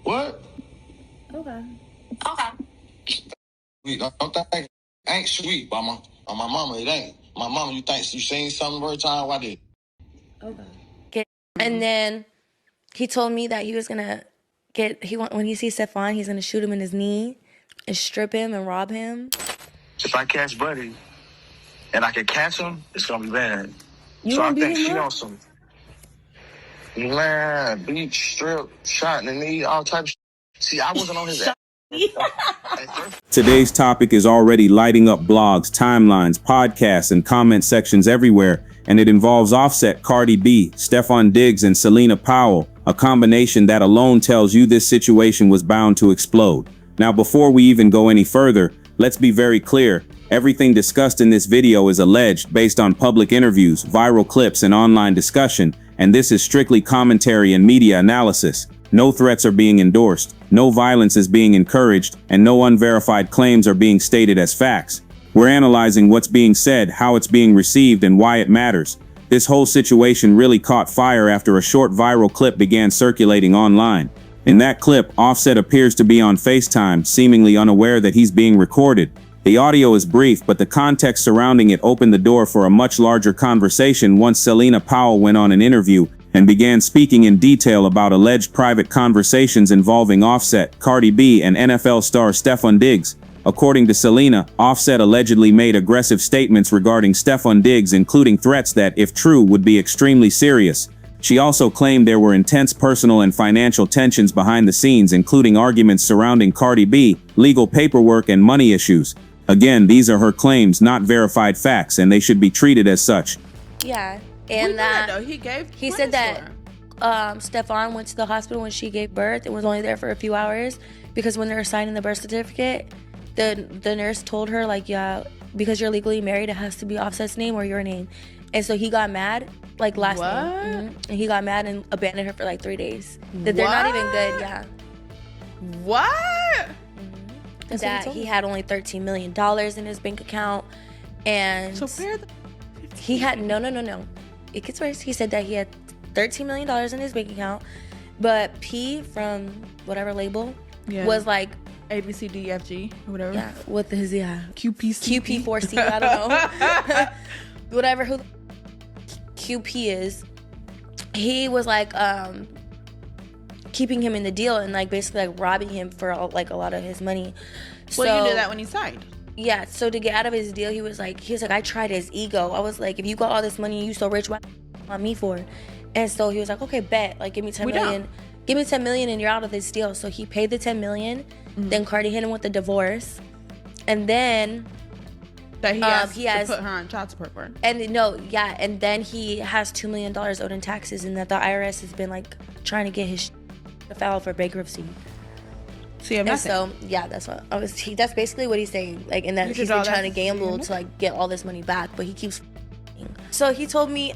What? Okay. Don't think ain't sweet, mama. On my mama, it ain't. My mama, you think you seen something every time? Why did? Okay. And then he told me that he was gonna when he sees Stefon, he's gonna shoot him in his knee and strip him and rob him. If I catch Buddy and I can catch him, it's gonna be bad. You so I gonna beat think him she up? on some man, beat, strip, shot in the knee, all types. See, I wasn't on his ass. Today's topic is already lighting up blogs, timelines, podcasts, and comment sections everywhere, and it involves Offset, Cardi B, Stefon Diggs, and Celina Powell, a combination that alone tells you this situation was bound to explode. Now, before we even go any further, let's be very clear. Everything discussed in this video is alleged based on public interviews, viral clips, and online discussion, and this is strictly commentary and media analysis. No threats are being endorsed, no violence is being encouraged, and no unverified claims are being stated as facts. We're analyzing what's being said, how it's being received, and why it matters. This whole situation really caught fire after a short viral clip began circulating online. In that clip, Offset appears to be on FaceTime, seemingly unaware that he's being recorded. The audio is brief, but the context surrounding it opened the door for a much larger conversation once Celina Powell went on an interview and began speaking in detail about alleged private conversations involving Offset, Cardi B, and NFL star Stefon Diggs. According to Celina, Offset allegedly made aggressive statements regarding Stefon Diggs, including threats that, if true, would be extremely serious. She also claimed there were intense personal and financial tensions behind the scenes, including arguments surrounding Cardi B, legal paperwork, and money issues. Again, these are her claims, not verified facts, and they should be treated as such. Yeah, and he said that Stefon went to the hospital when she gave birth and was only there for a few hours because when they were signing the birth certificate, the nurse told her, like, yeah, because you're legally married, it has to be Offset's name or your name. And so he got mad, like last name. Mm-hmm. And he got mad and abandoned her for like 3 days. That they're not even good, yeah. What? That he had only $13 million in his bank account, and so he had no. It gets worse. He said that he had $13 million in his bank account, but P from whatever label was like ABCDFG or whatever. Yeah, with his QP4C. I don't know. Whatever who QP is. He was like keeping him in the deal and like basically like robbing him for like a lot of his money. Well, you knew that when he signed. Yeah, so to get out of his deal, he was like, I tried his ego. I was like, if you got all this money and you so rich, why on me for? And so he was like, okay, bet, like give me 10 million. Give me 10 million and you're out of this deal. So he paid the 10 million. Mm-hmm. Then Cardi hit him with the divorce, and then that he has to put her on child support for. And and then he has $2 million owed in taxes, and that the IRS has been like trying to get his to file for bankruptcy. See, and so that's what I was. That's basically what he's saying. Like, and that he's been trying to gamble to like get all this money back, but he keeps. So he told me,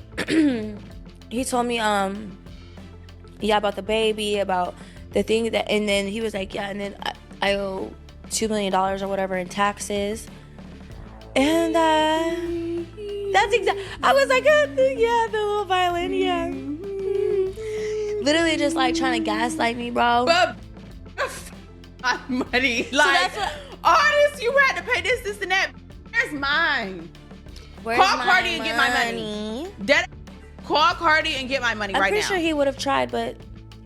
about the baby, about the thing that, and then he was like, yeah, and then I owe $2 million or whatever in taxes, and that's exactly. I was like, yeah, the little violin, yeah. Literally just like trying to gaslight me, bro. But money, like so artists, you had to pay this, and that. Where's mine? Call Cardi and get my money. Call Cardi and get my money right now. I'm pretty sure he would have tried, but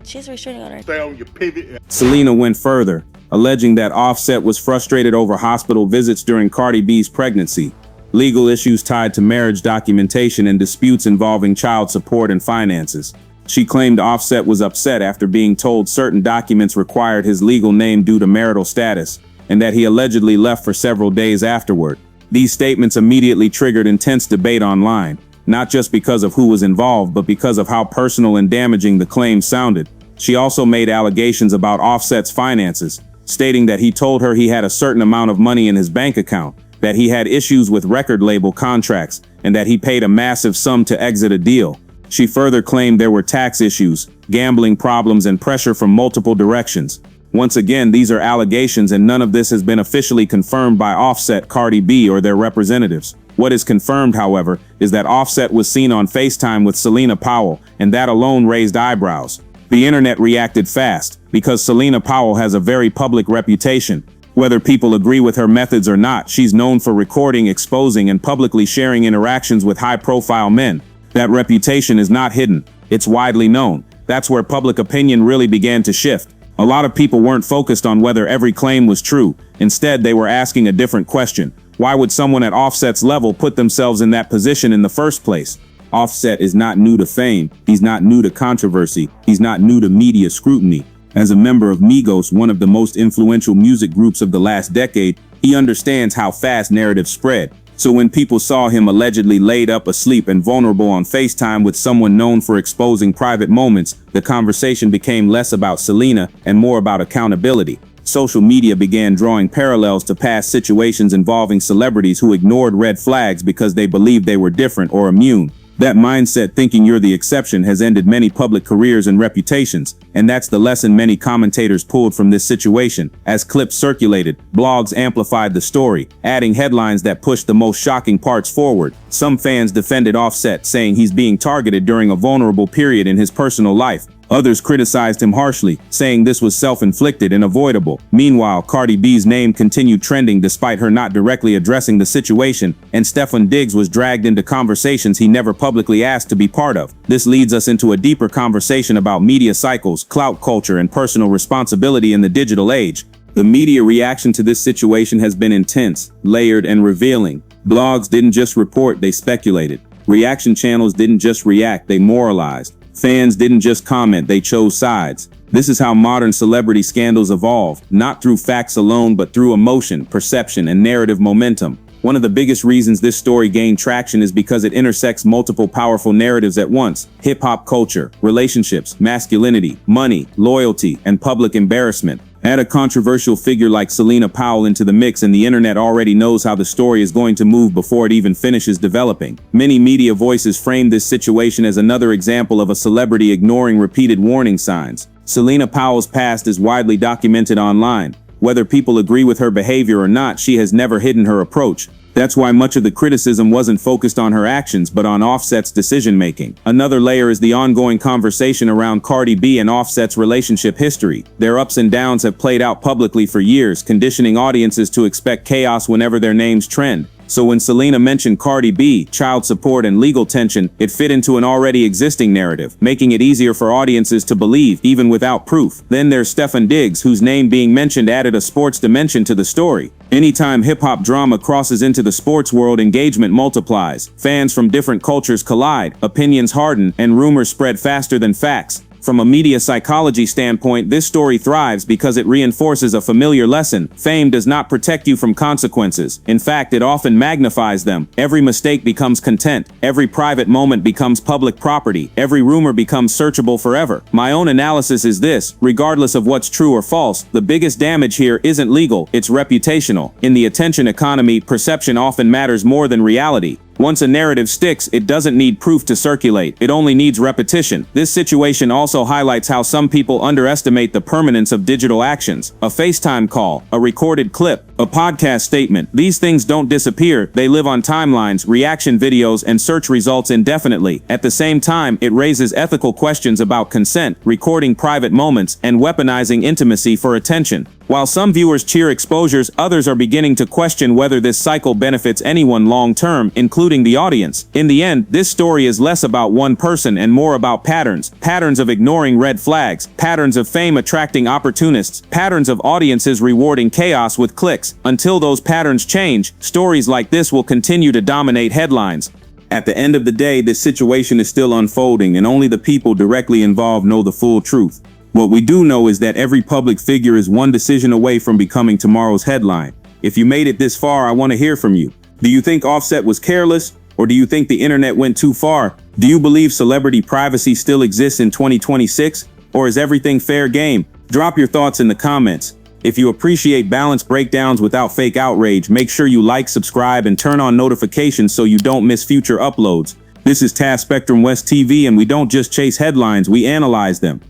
she's restraining order. Stay on your pivot. Celina went further, alleging that Offset was frustrated over hospital visits during Cardi B's pregnancy, legal issues tied to marriage documentation, and disputes involving child support and finances. She claimed Offset was upset after being told certain documents required his legal name due to marital status, and that he allegedly left for several days afterward. These statements immediately triggered intense debate online, not just because of who was involved, but because of how personal and damaging the claims sounded. She also made allegations about Offset's finances, stating that he told her he had a certain amount of money in his bank account, that he had issues with record label contracts, and that he paid a massive sum to exit a deal. She further claimed there were tax issues, gambling problems, and pressure from multiple directions. Once again, these are allegations, and none of this has been officially confirmed by Offset, Cardi B, or their representatives. What is confirmed, however, is that Offset was seen on FaceTime with Celina Powell, and that alone raised eyebrows. The internet reacted fast, because Celina Powell has a very public reputation. Whether people agree with her methods or not, she's known for recording, exposing, and publicly sharing interactions with high-profile men. That reputation is not hidden. It's widely known. That's where public opinion really began to shift. A lot of people weren't focused on whether every claim was true. Instead, they were asking a different question. Why would someone at Offset's level put themselves in that position in the first place? Offset is not new to fame. He's not new to controversy. He's not new to media scrutiny. As a member of Migos, one of the most influential music groups of the last decade, he understands how fast narratives spread. So when people saw him allegedly laid up asleep and vulnerable on FaceTime with someone known for exposing private moments, the conversation became less about Celina and more about accountability. Social media began drawing parallels to past situations involving celebrities who ignored red flags because they believed they were different or immune. That mindset, thinking you're the exception, has ended many public careers and reputations, and that's the lesson many commentators pulled from this situation. As clips circulated, blogs amplified the story, adding headlines that pushed the most shocking parts forward. Some fans defended Offset, saying he's being targeted during a vulnerable period in his personal life. Others criticized him harshly, saying this was self-inflicted and avoidable. Meanwhile, Cardi B's name continued trending despite her not directly addressing the situation, and Stefon Diggs was dragged into conversations he never publicly asked to be part of. This leads us into a deeper conversation about media cycles, clout culture, and personal responsibility in the digital age. The media reaction to this situation has been intense, layered, and revealing. Blogs didn't just report, they speculated. Reaction channels didn't just react, they moralized. Fans didn't just comment, they chose sides. This is how modern celebrity scandals evolve, not through facts alone, but through emotion, perception, and narrative momentum. One of the biggest reasons this story gained traction is because it intersects multiple powerful narratives at once: hip-hop culture, relationships, masculinity, money, loyalty, and public embarrassment. Add a controversial figure like Celina Powell into the mix and the internet already knows how the story is going to move before it even finishes developing. Many media voices frame this situation as another example of a celebrity ignoring repeated warning signs. Celina Powell's past is widely documented online. Whether people agree with her behavior or not, she has never hidden her approach. That's why much of the criticism wasn't focused on her actions, but on Offset's decision-making. Another layer is the ongoing conversation around Cardi B and Offset's relationship history. Their ups and downs have played out publicly for years, conditioning audiences to expect chaos whenever their names trend. So when Celina mentioned Cardi B, child support, and legal tension, it fit into an already existing narrative, making it easier for audiences to believe, even without proof. Then there's Stefon Diggs, whose name being mentioned added a sports dimension to the story. Anytime hip-hop drama crosses into the sports world, engagement multiplies. Fans from different cultures collide, opinions harden, and rumors spread faster than facts. From a media psychology standpoint, this story thrives because it reinforces a familiar lesson. Fame does not protect you from consequences. In fact, it often magnifies them. Every mistake becomes content. Every private moment becomes public property. Every rumor becomes searchable forever. My own analysis is this: regardless of what's true or false, the biggest damage here isn't legal, it's reputational. In the attention economy, perception often matters more than reality. Once a narrative sticks, it doesn't need proof to circulate. It only needs repetition. This situation also highlights how some people underestimate the permanence of digital actions. A FaceTime call, a recorded clip, a podcast statement. These things don't disappear. They live on timelines, reaction videos, and search results indefinitely. At the same time, it raises ethical questions about consent, recording private moments, and weaponizing intimacy for attention. While some viewers cheer exposures, others are beginning to question whether this cycle benefits anyone long-term, including the audience. In the end, this story is less about one person and more about patterns. Patterns of ignoring red flags, patterns of fame attracting opportunists, patterns of audiences rewarding chaos with clicks. Until those patterns change, stories like this will continue to dominate headlines. At the end of the day, this situation is still unfolding, and only the people directly involved know the full truth. What we do know is that every public figure is one decision away from becoming tomorrow's headline. If you made it this far, I want to hear from you. Do you think Offset was careless? Or do you think the internet went too far? Do you believe celebrity privacy still exists in 2026? Or is everything fair game? Drop your thoughts in the comments. If you appreciate balanced breakdowns without fake outrage, make sure you like, subscribe, and turn on notifications so you don't miss future uploads. This is Taspectrum West TV, and we don't just chase headlines, we analyze them.